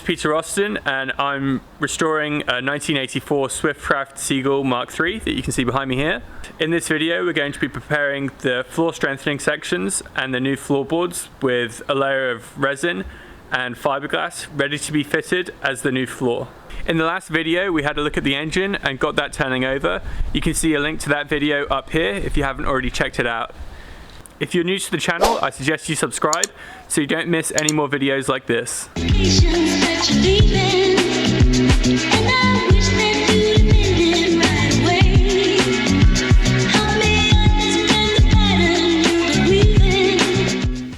Peter Austin, and I'm restoring a 1984 Swiftcraft Seagull MkIII that you can see behind me here. In this video we're going to be preparing the floor strengthening sections and the new floorboards with a layer of resin and fiberglass ready to be fitted as the new floor. In the last video we had a look at the engine and got that turning over. You can see a link to that video up here if you haven't already checked it out. If you're new to the channel, I suggest you subscribe so you don't miss any more videos like this.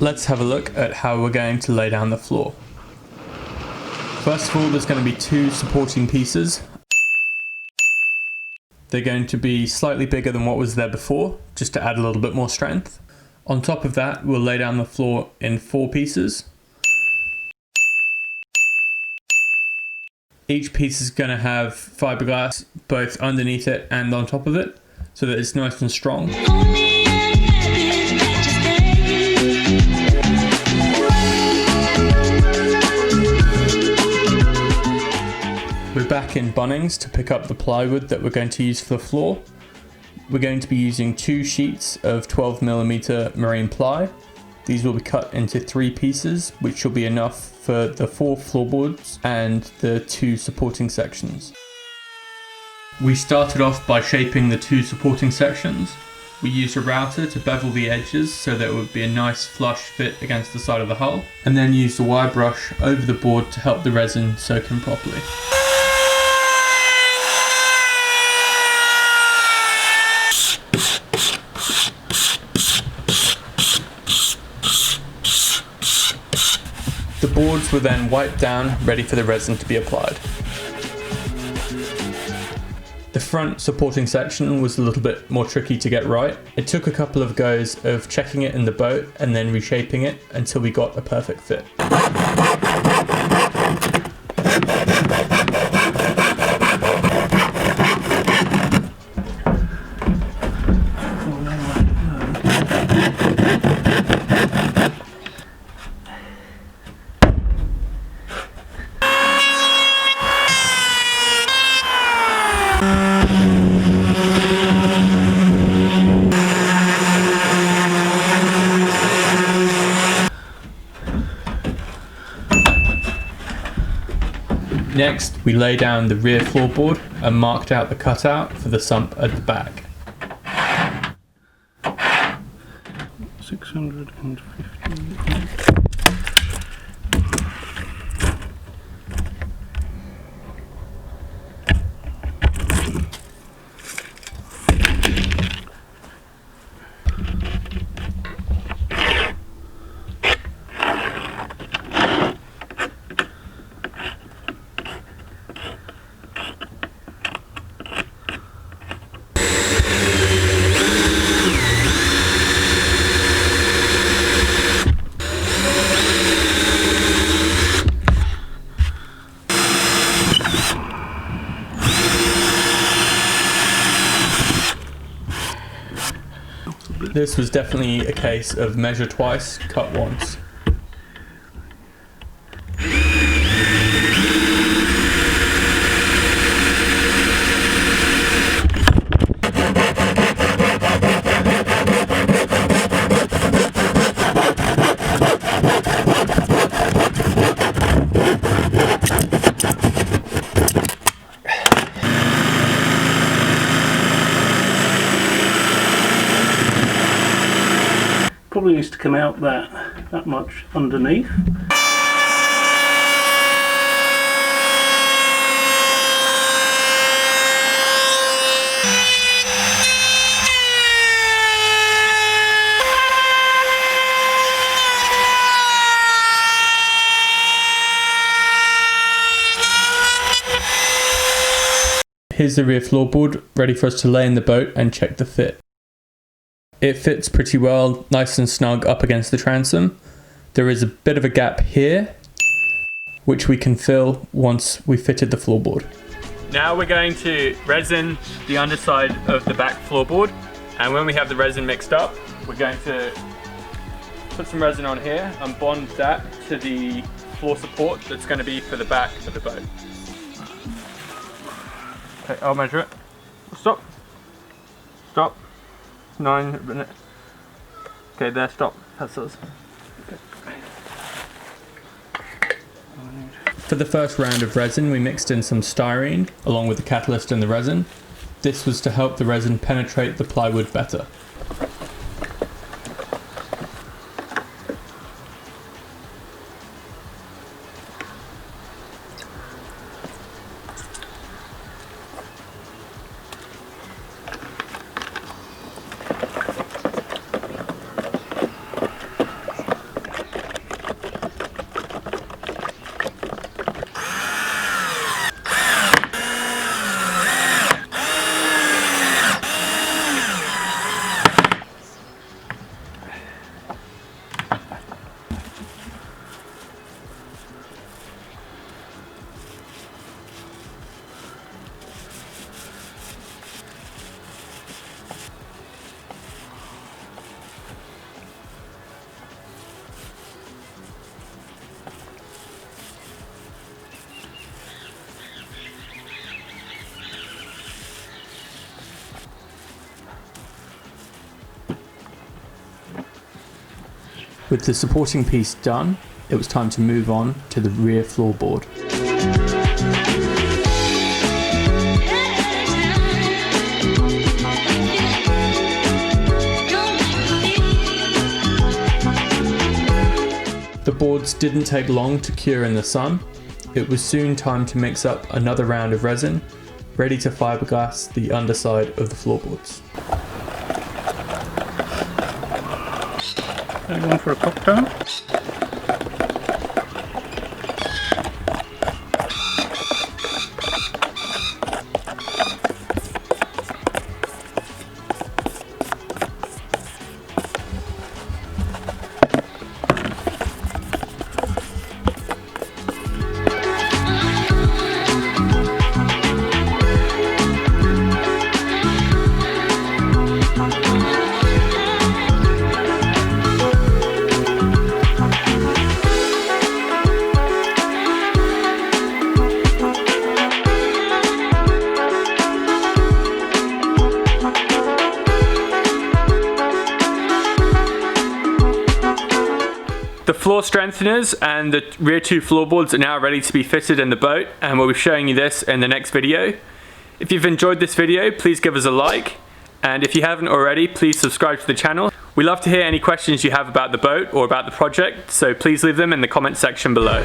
Let's have a look at how we're going to lay down the floor. First of all, there's going to be two supporting pieces. They're going to be slightly bigger than what was there before, just to add a little bit more strength. On top of that, we'll lay down the floor in 4 pieces. Each piece is going to have fiberglass both underneath it and on top of it, so that it's nice and strong. We're back in Bunnings to pick up the plywood that we're going to use for the floor. We're going to be using 2 sheets of 12mm marine ply. These will be cut into 3 pieces, which will be enough for the 4 floorboards and the 2 supporting sections. We started off by shaping the 2 supporting sections. We used a router to bevel the edges so that it would be a nice flush fit against the side of the hull, and then used a wire brush over the board to help the resin soak in properly. The boards were then wiped down, ready for the resin to be applied. The front supporting section was a little bit more tricky to get right. It took a couple of goes of checking it in the boat and then reshaping it until we got a perfect fit. Next, we lay down the rear floorboard and marked out the cutout for the sump at the back. 650. This was definitely a case of measure twice, cut once. Probably needs to come out that much underneath. Here's the rear floorboard ready for us to lay in the boat and check the fit. It fits pretty well, nice and snug up against the transom. There is a bit of a gap here, which we can fill once we fitted the floorboard. Now we're going to resin the underside of the back floorboard, and when we have the resin mixed up, we're going to put some resin on here and bond that to the floor support that's going to be for the back of the boat. Okay, I'll measure it. Stop. Stop. 9 minutes. Okay, there, stop. That's us. For the first round of resin, we mixed in some styrene along with the catalyst and the resin. This was to help the resin penetrate the plywood better. With the supporting piece done, it was time to move on to the rear floorboard. The boards didn't take long to cure in the sun. It was soon time to mix up another round of resin, ready to fiberglass the underside of the floorboards. Going for a cocktail. The floor strengtheners and the rear two floorboards are now ready to be fitted in the boat, and we'll be showing you this in the next video. If you've enjoyed this video, please give us a like, and if you haven't already, please subscribe to the channel. We love to hear any questions you have about the boat or about the project, so please leave them in the comment section below.